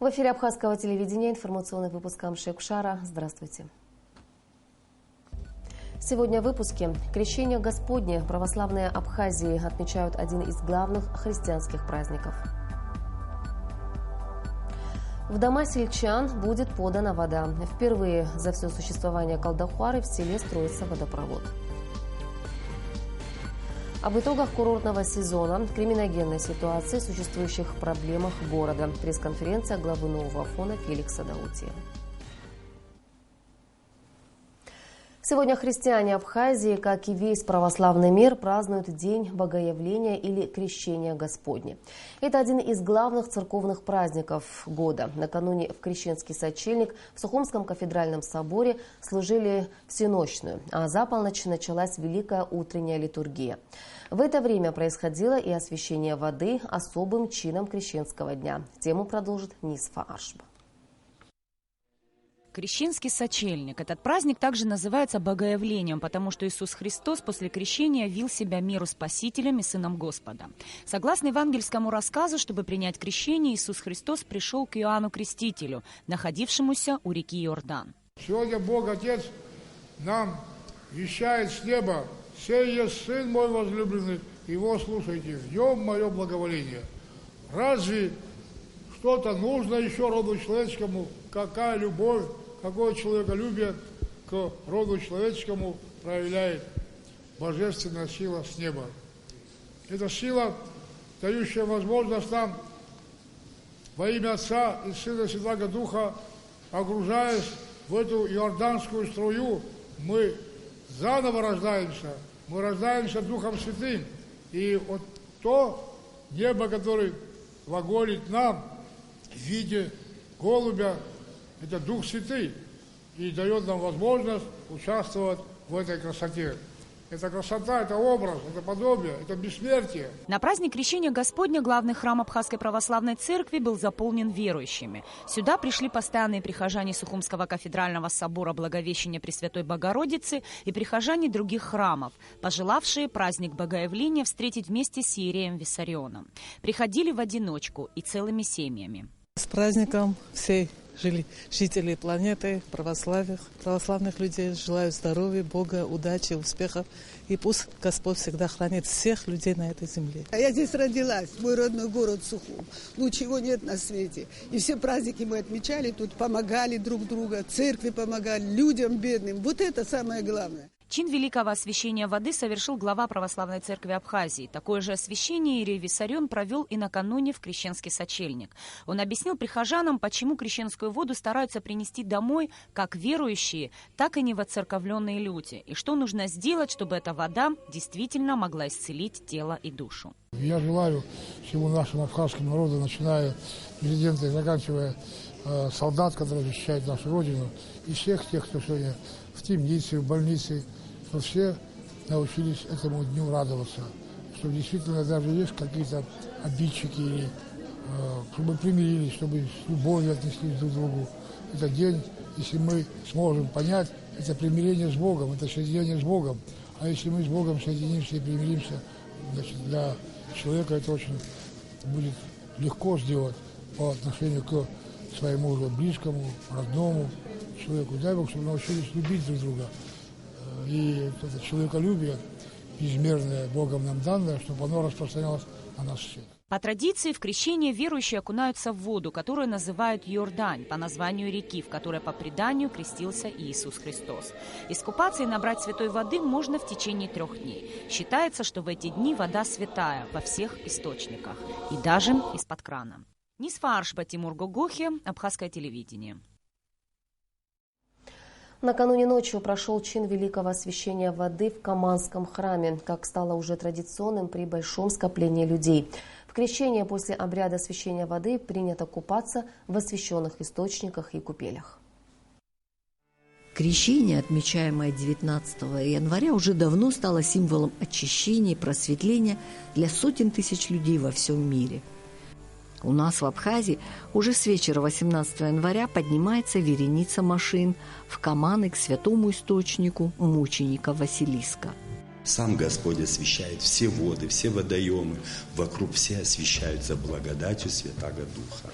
В эфире Абхазского телевидения информационный выпуск Амшекшара. Здравствуйте. Сегодня в выпуске. Крещение Господне православные Абхазии отмечают один из главных христианских праздников. В дома сельчан будет подана вода. Впервые за все существование Калдахуары в селе строится водопровод. Об итогах курортного сезона, криминогенной ситуации, существующих проблемах города. Пресс-конференция главы Нового Афона Феликса Даутия. Сегодня христиане Абхазии, как и весь православный мир, празднуют День Богоявления или Крещения Господне. Это один из главных церковных праздников года. Накануне в Крещенский сочельник в Сухумском кафедральном соборе служили всенощную, а за полночь началась великая утренняя литургия. В это время происходило и освящение воды особым чином Крещенского дня. Тему продолжит Нисфа Аршба. Крещенский сочельник. Этот праздник также называется Богоявлением, потому что Иисус Христос после крещения явил себя миру Спасителем и Сыном Господа. Согласно евангельскому рассказу, чтобы принять крещение, Иисус Христос пришел к Иоанну Крестителю, находившемуся у реки Иордан. Сегодня Бог Отец нам вещает с неба: «Сей есть Сын мой возлюбленный, его слушайте, в нем мое благоволение». Разве что-то нужно еще роду человеческому? Какая любовь, какое человеколюбие к роду человеческому проявляет божественная сила с неба. Это сила, дающая возможность нам во имя Отца и Сына и Святаго Духа, погружаясь в эту иорданскую струю, мы заново рождаемся, мы рождаемся Духом Святым. И вот то небо, которое глаголит нам в виде голубя, это Дух Святый, и дает нам возможность участвовать в этой красоте. Эта красота, это образ, это подобие, это бессмертие. На праздник Крещения Господня главный храм Абхазской православной церкви был заполнен верующими. Сюда пришли постоянные прихожане Сухумского кафедрального собора Благовещения Пресвятой Богородицы и прихожане других храмов, пожелавшие праздник Богоявления встретить вместе с иереем Виссарионом. Приходили в одиночку и целыми семьями. С праздником всей жителей планеты, православных людей. Желаю здоровья, Бога, удачи, успехов. И пусть Господь всегда хранит всех людей на этой земле. Я здесь родилась, мой родной город Сухум. Лучше его нет на свете. И все праздники мы отмечали, тут помогали друг другу, церкви помогали, людям бедным. Вот это самое главное. Чин великого освящения воды совершил глава Православной церкви Абхазии. Такое же освящение иерей Виссарион провел и накануне в Крещенский сочельник. Он объяснил прихожанам, почему крещенскую воду стараются принести домой как верующие, так и невоцерковленные люди, и что нужно сделать, чтобы эта вода действительно могла исцелить тело и душу. Я желаю всему нашему абхазскому народу, начиная президента и заканчивая солдат, которые защищают нашу Родину, и всех тех, кто сегодня в темнице, в больнице, чтобы все научились этому дню радоваться, что действительно даже есть какие-то обидчики, или, чтобы примирились, чтобы с любовью отнеслись друг к другу. Этот день, если мы сможем понять, это примирение с Богом, это соединение с Богом. А если мы с Богом соединимся и примиримся, значит, для человека это очень будет легко сделать по отношению к своему уже близкому, родному человеку. Дай Бог, чтобы научились любить друг друга. И это человеколюбие, безмерное Богом нам данное, чтобы оно распространялось на нас всех. По традиции в крещение верующие окунаются в воду, которую называют Иордань, по названию реки, в которой по преданию крестился Иисус Христос. Искупаться и набрать святой воды можно в течение 3 дней. Считается, что в эти дни вода святая во всех источниках, и даже из-под крана. Нисфа Аршба, Тимур Гогохи, Абхазское телевидение. Накануне ночью прошел чин великого освящения воды в Каманском храме, как стало уже традиционным при большом скоплении людей. В крещении после обряда освящения воды принято купаться в освященных источниках и купелях. Крещение, отмечаемое 19 января, уже давно стало символом очищения и просветления для сотен тысяч людей во всем мире. У нас в Абхазии уже с вечера 18 января поднимается вереница машин в Каманы к святому источнику мученика Василиска. Сам Господь освящает все воды, все водоемы, вокруг все освящаются благодатью Святаго Духа.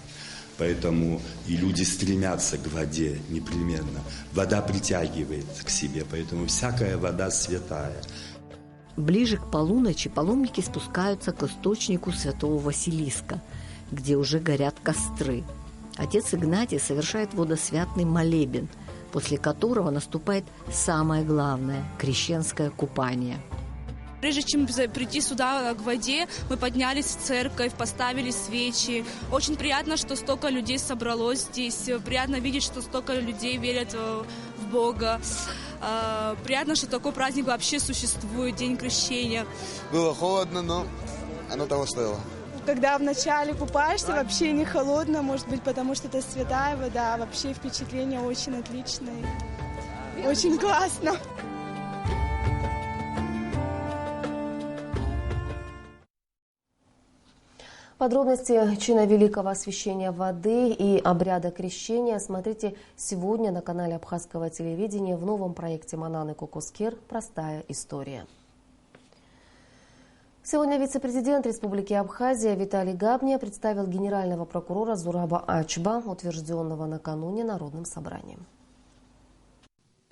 Поэтому и люди стремятся к воде непременно. Вода притягивает к себе, поэтому всякая вода святая. Ближе к полуночи паломники спускаются к источнику святого Василиска, где уже горят костры. Отец Игнатий совершает водосвятный молебен, после которого наступает самое главное – крещенское купание. Прежде чем прийти сюда к воде, мы поднялись в церковь, поставили свечи. Очень приятно, что столько людей собралось здесь. Приятно видеть, что столько людей верят в Бога. Приятно, что такой праздник вообще существует, День крещения. Было холодно, но оно того стоило. Когда вначале купаешься, вообще не холодно, может быть, потому что это святая вода. Вообще впечатление очень отличное. Очень классно. Подробности чина великого освящения воды и обряда крещения смотрите сегодня на канале Абхазского телевидения в новом проекте Мананы Кокускер «Простая история». Сегодня вице-президент Республики Абхазия Виталий Габния представил генерального прокурора Зураба Ачба, утвержденного накануне Народным собранием.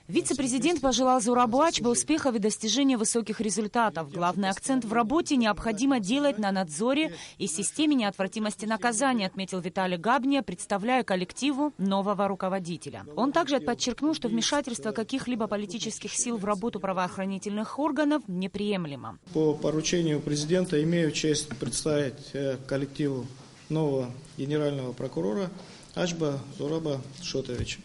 Вице-президент пожелал Зурабу Ачбе успехов и достижения высоких результатов. Главный акцент в работе необходимо делать на надзоре и системе неотвратимости наказания, отметил Виталий Габния, представляя коллективу нового руководителя. Он также подчеркнул, что вмешательство каких-либо политических сил в работу правоохранительных органов неприемлемо. По поручению президента имею честь представить коллективу нового генерального прокурора Ачба Зураба Шотовича.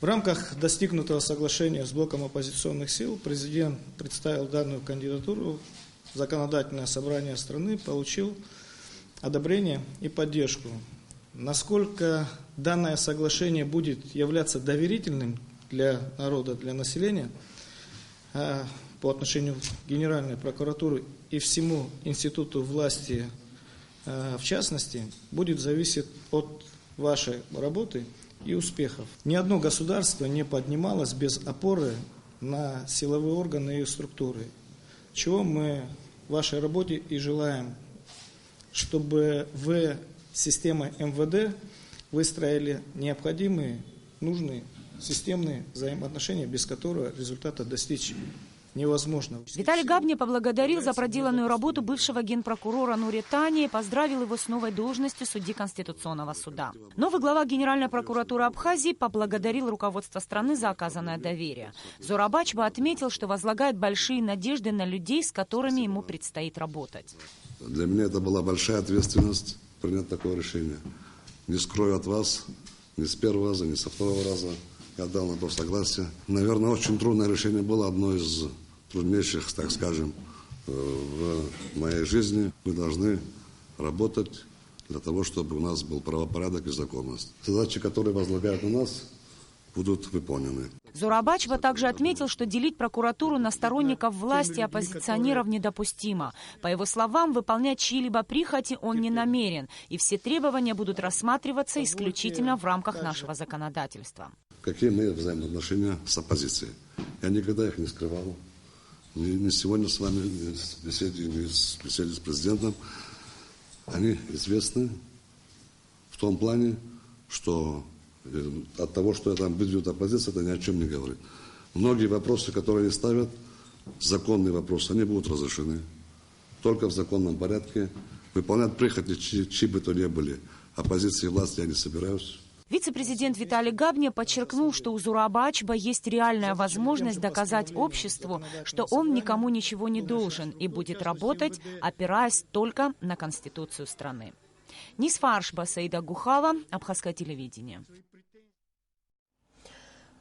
В рамках достигнутого соглашения с блоком оппозиционных сил президент представил данную кандидатуру. Законодательное собрание страны получил одобрение и поддержку. Насколько данное соглашение будет являться доверительным для народа, для населения по отношению к Генеральной прокуратуре и всему институту власти в частности, будет зависеть от вашей работы и успехов. Ни одно государство не поднималось без опоры на силовые органы и структуры. Чего мы в вашей работе и желаем, чтобы вы системой МВД выстроили необходимые, нужные, системные взаимоотношения, без которого результата достичь невозможно. Виталий Габния поблагодарил за проделанную работу бывшего генпрокурора Нури Тани и поздравил его с новой должностью судьи Конституционного суда. Новый глава Генеральной прокуратуры Абхазии поблагодарил руководство страны за оказанное доверие. Зураб Ачба отметил, что возлагает большие надежды на людей, с которыми ему предстоит работать. Для меня это была большая ответственность принять такое решение. Не скрою от вас, ни с первого раза, ни со второго раза я дал на то согласие. Наверное, очень трудное решение было, одно из труднейших, так скажем, в моей жизни. Мы должны работать для того, чтобы у нас был правопорядок и законность. Задачи, которые возлагают на нас, будут выполнены. Зураб Ачба также отметил, что делить прокуратуру на сторонников власти и оппозиционеров недопустимо. По его словам, выполнять чьи-либо прихоти он не намерен, и все требования будут рассматриваться исключительно в рамках нашего законодательства. Какие мы взаимоотношения с оппозицией? Я никогда их не скрывал. Ни сегодня с вами, ни в беседе с президентом. Они известны в том плане, что от того, что там ведет оппозиция, это ни о чем не говорит. Многие вопросы, которые они ставят, законные вопросы, они будут разрешены. Только в законном порядке. Выполнять прихоти, чьи бы то ни были, оппозиции и власти я не собираюсь. Вице-президент Виталий Габния подчеркнул, что у Зураба Ачба есть реальная возможность доказать обществу, что он никому ничего не должен и будет работать, опираясь только на Конституцию страны. Нисфа Аршба, Саида Гухава, Абхазское телевидение.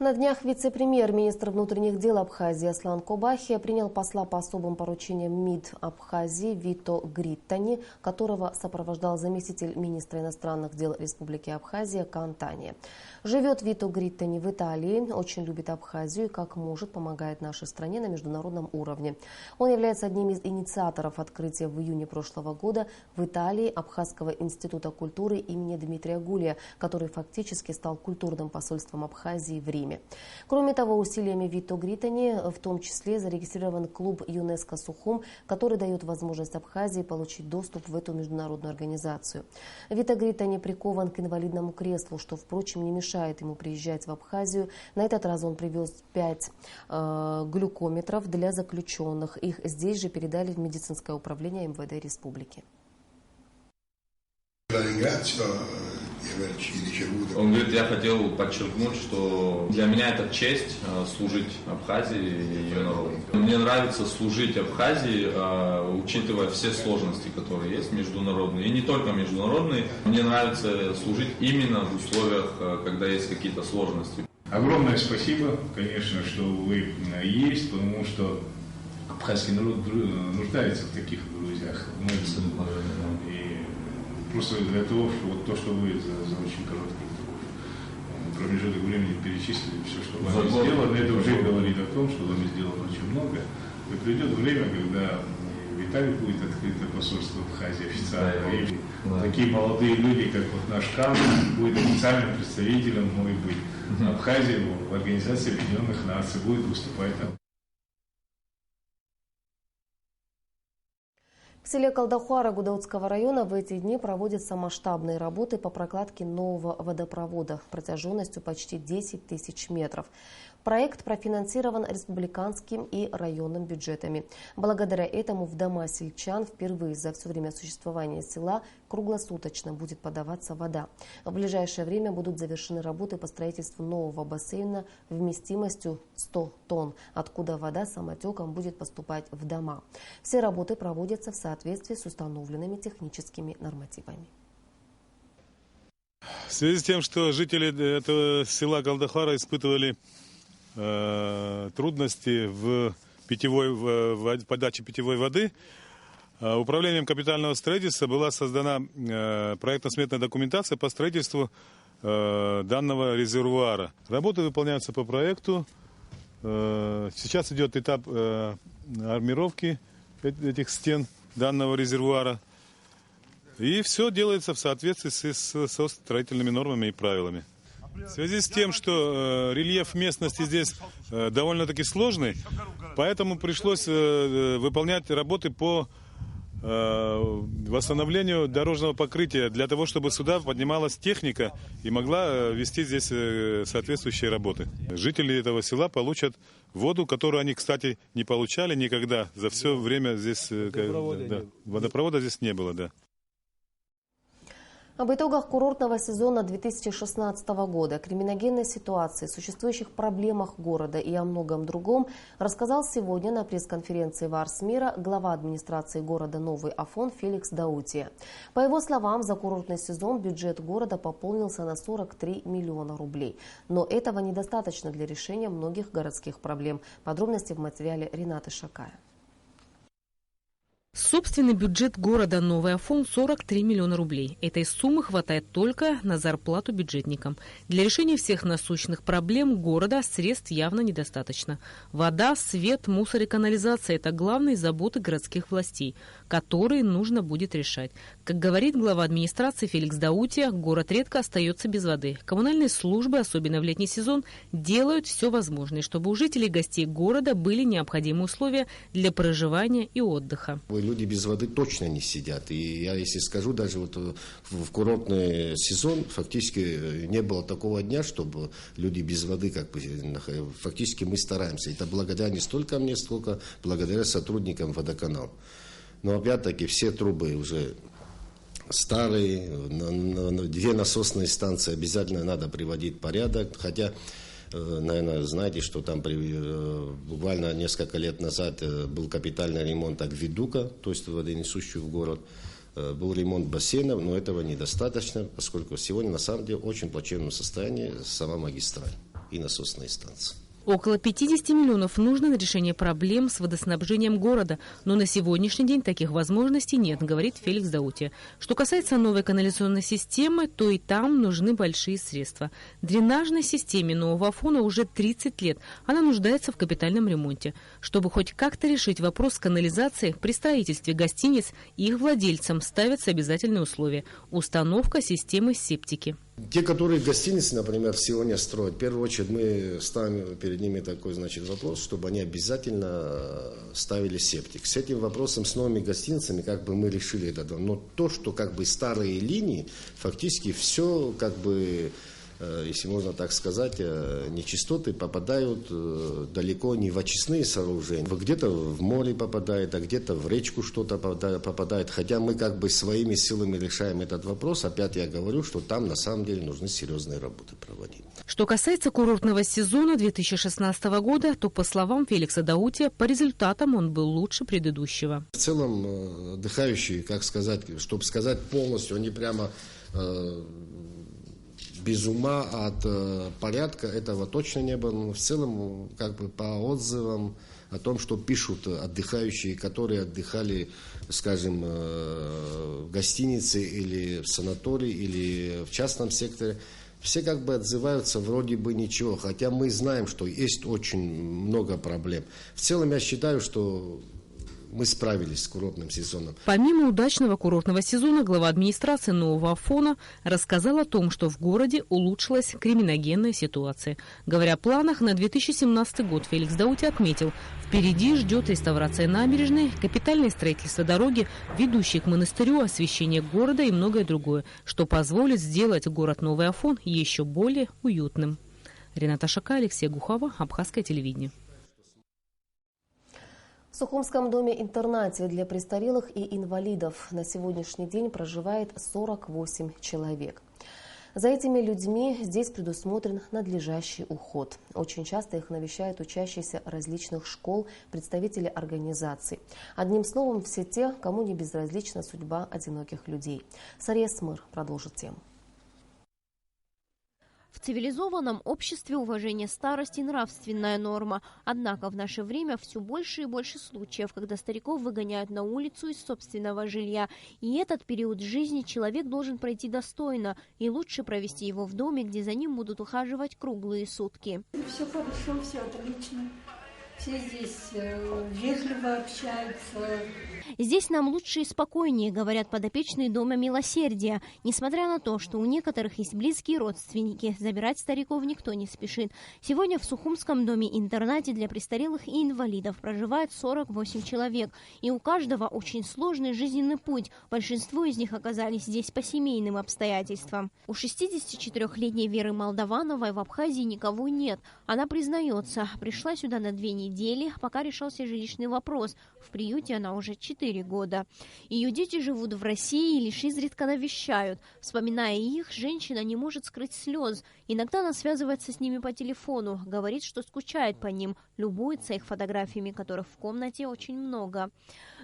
На днях вице-премьер-министр внутренних дел Абхазии Аслан Кобахия принял посла по особым поручениям МИД Абхазии Вито Гриттани, которого сопровождал заместитель министра иностранных дел Республики Абхазия Кан Тани. Живет Вито Гриттани в Италии, очень любит Абхазию и как может помогает нашей стране на международном уровне. Он является одним из инициаторов открытия в июне прошлого года в Италии Абхазского института культуры имени Дмитрия Гулия, который фактически стал культурным посольством Абхазии в Риме. время. Кроме того, усилиями Вито Гритани в том числе зарегистрирован клуб ЮНЕСКО Сухум, который дает возможность Абхазии получить доступ в эту международную организацию. Вито Гритани прикован к инвалидному креслу, что, впрочем, не мешает ему приезжать в Абхазию. На этот раз он привез 5 глюкометров для заключенных. Их здесь же передали в медицинское управление МВД республики. Он говорит, я хотел подчеркнуть, что для меня это честь служить Абхазии и ее народу. Мне нравится служить Абхазии, учитывая все сложности, которые есть международные. И не только международные. Мне нравится служить именно в условиях, когда есть какие-то сложности. Огромное спасибо, конечно, что вы есть, потому что абхазский народ нуждается в таких друзьях. Просто для того, что вот то, что вы за очень короткий промежуток времени перечислили, все, что вами сделано, это уже говорит о том, что вами сделано очень много. И придет время, когда в Италии будет открыто посольство Абхазии официально, и такие молодые люди, как вот наш Кан, будет официальным представителем, может быть, Абхазии в Организации Объединенных Наций, будет выступать там. В селе Калдахуара Гудаутского района в эти дни проводятся масштабные работы по прокладке нового водопровода протяженностью почти 10 тысяч метров. Проект профинансирован республиканским и районным бюджетами. Благодаря этому в дома сельчан впервые за все время существования села круглосуточно будет подаваться вода. В ближайшее время будут завершены работы по строительству нового бассейна вместимостью 100 тонн, откуда вода самотеком будет поступать в дома. Все работы проводятся в соответствии с установленными техническими нормативами. В связи с тем, что жители этого села Калдахуара испытывали трудности в подаче питьевой воды, управлением капитального строительства была создана проектно-сметная документация по строительству данного резервуара. Работы выполняются по проекту. Сейчас идет этап армировки этих стен данного резервуара. И все делается в соответствии со строительными нормами и правилами. В связи с тем, что рельеф местности здесь довольно-таки сложный, поэтому пришлось выполнять работы по восстановлению дорожного покрытия, для того, чтобы сюда поднималась техника и могла вести здесь соответствующие работы. Жители этого села получат воду, которую они, кстати, не получали никогда. За все время здесь водопровода здесь не было, да. Об итогах курортного сезона 2016 года, криминогенной ситуации, существующих проблемах города и о многом другом рассказал сегодня на пресс-конференции в Арс Мира глава администрации города Новый Афон Феликс Даутия. По его словам, за курортный сезон бюджет города пополнился на 43 миллиона рублей. Но этого недостаточно для решения многих городских проблем. Подробности в материале Ренаты Шакая. Собственный бюджет города Новый Афон 43 миллиона рублей. Этой суммы хватает только на зарплату бюджетникам. Для решения всех насущных проблем города средств явно недостаточно. Вода, свет, мусор и канализация – это главные заботы городских властей, которые нужно будет решать. Как говорит глава администрации Феликс Даутия, город редко остается без воды. Коммунальные службы, особенно в летний сезон, делают все возможное, чтобы у жителей и гостей города были необходимые условия для проживания и отдыха. Люди без воды точно не сидят. И я, если скажу, даже вот в курортный сезон фактически не было такого дня, чтобы люди без воды, фактически мы стараемся. Это благодаря не столько мне, сколько благодаря сотрудникам водоканала. Но опять-таки все трубы уже старые, 2 насосные станции обязательно надо приводить в порядок, хотя... Наверное, знаете, что там буквально несколько лет назад был капитальный ремонт акведука, то есть водонесущий в город. Был ремонт бассейнов, но этого недостаточно, поскольку сегодня на самом деле в очень плачевном состоянии сама магистраль и насосные станции. Около 50 миллионов нужно на решение проблем с водоснабжением города, но на сегодняшний день таких возможностей нет, говорит Феликс Даутия. Что касается новой канализационной системы, то и там нужны большие средства. Дренажной системе Нового Афона уже 30 лет. Она нуждается в капитальном ремонте. Чтобы хоть как-то решить вопрос с канализацией, при строительстве гостиниц их владельцам ставятся обязательные условия – установка системы септики. Те, которые гостиницы, например, сегодня строят, в первую очередь мы ставим перед ними такой, вопрос, чтобы они обязательно ставили септик. С этим вопросом, с новыми гостиницами, мы решили это. Но то, что старые линии, фактически все, если можно так сказать, нечистоты попадают далеко не в очистные сооружения. Где-то в море попадает, а где-то в речку что-то попадает. Хотя мы своими силами решаем этот вопрос. Опять я говорю, что там на самом деле нужны серьезные работы проводить. Что касается курортного сезона 2016 года, то, по словам Феликса Даутия, по результатам он был лучше предыдущего. В целом отдыхающие, чтобы сказать полностью, они прямо... без ума от порядка этого точно не было. Но в целом, по отзывам о том, что пишут отдыхающие, которые отдыхали, скажем, в гостинице или в санатории, или в частном секторе, все отзываются вроде бы ничего. Хотя мы знаем, что есть очень много проблем. В целом, я считаю, что мы справились с курортным сезоном. Помимо удачного курортного сезона, глава администрации Нового Афона рассказал о том, что в городе улучшилась криминогенная ситуация. Говоря о планах на 2017 год, Феликс Даутия отметил, впереди ждет реставрация набережной, капитальное строительство дороги, ведущей к монастырю, освещение города и многое другое, что позволит сделать город Новый Афон еще более уютным. Рената Шака, Алексей Гухова, Абхазское телевидение. В Сухумском доме-интернате для престарелых и инвалидов на сегодняшний день проживает 48 человек. За этими людьми здесь предусмотрен надлежащий уход. Очень часто их навещают учащиеся различных школ, представители организаций. Одним словом, все те, кому не безразлична судьба одиноких людей. Сария Смыр продолжит тему. В цивилизованном обществе уважение старости – нравственная норма. Однако в наше время все больше и больше случаев, когда стариков выгоняют на улицу из собственного жилья. И этот период жизни человек должен пройти достойно. И лучше провести его в доме, где за ним будут ухаживать круглые сутки. Все хорошо, все отлично. Все здесь вежливо общаются. Здесь нам лучше и спокойнее, говорят подопечные Дома Милосердия. Несмотря на то, что у некоторых есть близкие родственники, забирать стариков никто не спешит. Сегодня в Сухумском доме-интернате для престарелых и инвалидов проживает 48 человек. И у каждого очень сложный жизненный путь. Большинство из них оказались здесь по семейным обстоятельствам. У 64-летней Веры Молдавановой в Абхазии никого нет. Она признается, пришла сюда на 2 недели, пока решался жилищный вопрос. В приюте она уже 4 года. Ее дети живут в России и лишь изредка навещают. Вспоминая их, женщина не может скрыть слез. Иногда она связывается с ними по телефону, говорит, что скучает по ним, любуется их фотографиями, которых в комнате очень много.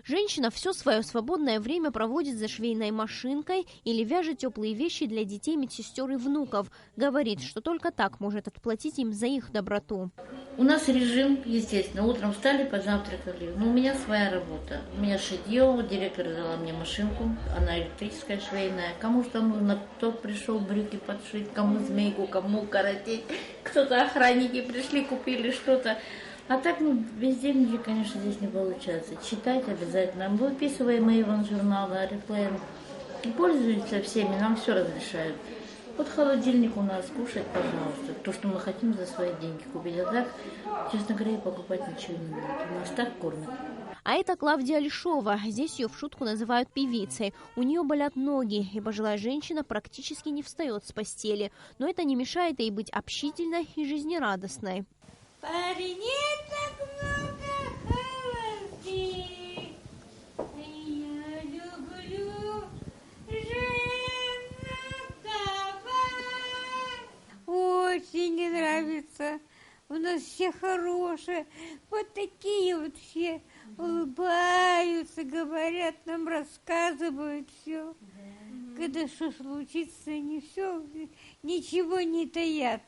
Женщина все свое свободное время проводит за швейной машинкой или вяжет теплые вещи для детей, медсестер и внуков. Говорит, что только так может отплатить им за их доброту. У нас режим, естественно, утром встали, позавтракали. Но у меня своя работа. У меня шитье, директор дала мне машинку, она электрическая, швейная. Кому что нужно, кто пришел брюки подшить, кому змейку, кому укоротить. Кто-то охранники пришли, купили что-то. А так, бездельники, конечно, здесь не получается. Читать обязательно. Выписываемые журналы, Oriflame. Пользуются всеми, нам все разрешают. Вот холодильник у нас, кушать, пожалуйста. То, что мы хотим за свои деньги купить. А так, честно говоря, покупать ничего не надо. У нас так кормят. А это Клавдия Лешова. Здесь ее в шутку называют певицей. У нее болят ноги, и пожилая женщина практически не встает с постели. Но это не мешает ей быть общительной и жизнерадостной. Парень, так много холоди. Я люблю очень не нравится. У нас все хорошие. Вот такие вот все улыбаются, говорят, нам рассказывают все. Когда что случится, они все, ничего не таят.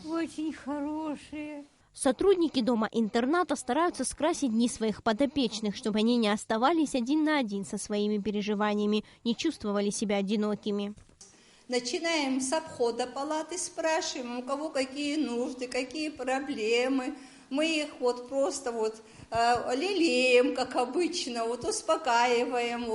Очень хорошие. Сотрудники дома-интерната стараются скрасить дни своих подопечных, чтобы они не оставались один на один со своими переживаниями, не чувствовали себя одинокими. Начинаем с обхода палаты, спрашиваем, у кого какие нужды, какие проблемы. Мы их просто лелеем, как обычно, успокаиваем.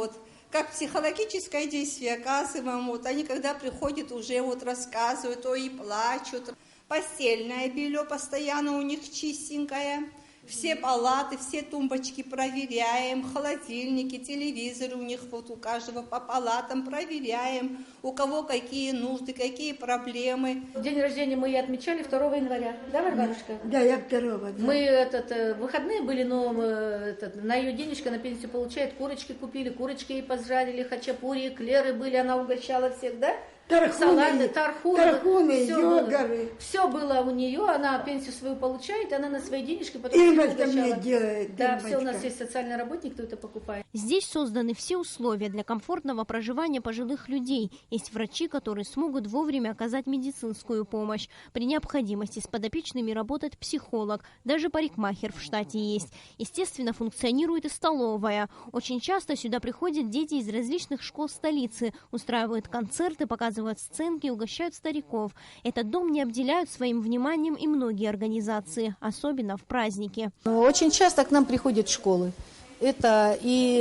как психологическое действие оказываем. Вот они, когда приходят, уже вот рассказывают, то и плачут. Постельное белье постоянно у них чистенькое. Все палаты, все тумбочки проверяем, холодильники, телевизоры у них вот у каждого по палатам проверяем, у кого какие нужды, какие проблемы. День рождения мы отмечали 2 января, да, Варварушка? Да, я 2-го. Да. Мы выходные были, но на ее денежка на пенсию получает, курочки купили, курочки ей пожарили, хачапури, эклеры были, она угощала всех, да? Салаты, тархуны, йогурты. Все было у нее, она пенсию свою получает, она на свои денежки потом угощала. Да, все, у нас есть социальный работник, кто это покупает. Здесь созданы все условия для комфортного проживания пожилых людей. Есть врачи, которые смогут вовремя оказать медицинскую помощь. При необходимости с подопечными работает психолог, даже парикмахер в штате есть. Естественно, функционирует и столовая. Очень часто сюда приходят дети из различных школ столицы, устраивают концерты, показывают сценки, угощают стариков. Этот дом не обделяют своим вниманием и многие организации, особенно в праздники. Очень часто к нам приходят школы. Это и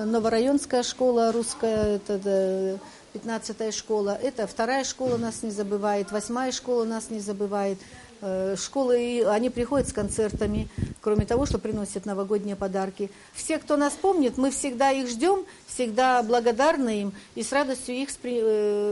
Новорайонская школа русская, это 15-я школа, это 2-я школа нас не забывает, 8-я школа нас не забывает. Школы, они приходят с концертами, кроме того, что приносят новогодние подарки. Все, кто нас помнит, мы всегда их ждем, всегда благодарны им и с радостью их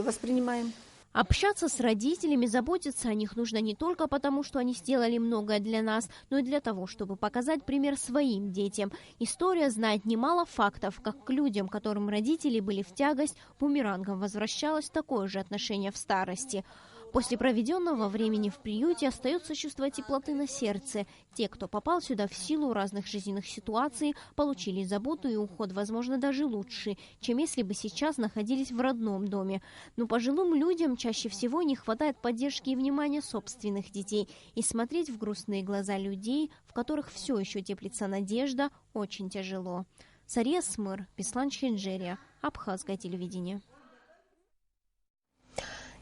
воспринимаем. Общаться с родителями, заботиться о них нужно не только потому, что они сделали многое для нас, но и для того, чтобы показать пример своим детям. История знает немало фактов, как к людям, которым родители были в тягость, бумерангом возвращалось такое же отношение в старости. После проведенного времени в приюте остается чувство теплоты на сердце. Те, кто попал сюда в силу разных жизненных ситуаций, получили заботу и уход, возможно, даже лучше, чем если бы сейчас находились в родном доме. Но пожилым людям чаще всего не хватает поддержки и внимания собственных детей. И смотреть в грустные глаза людей, в которых все еще теплится надежда, очень тяжело. Сария Смыр, Беслан Чхенджерия, Абхазское телевидение.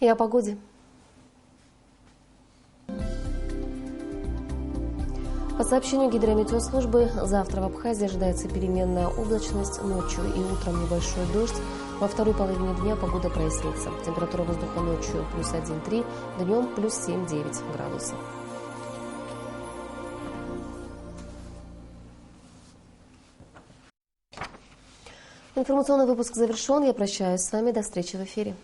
И о погоде. По сообщению гидрометеослужбы, завтра в Абхазии ожидается переменная облачность, ночью и утром небольшой дождь. Во второй половине дня погода прояснится. Температура воздуха ночью плюс 1,3, днем плюс 7,9 градусов. Информационный выпуск завершен. Я прощаюсь с вами. До встречи в эфире.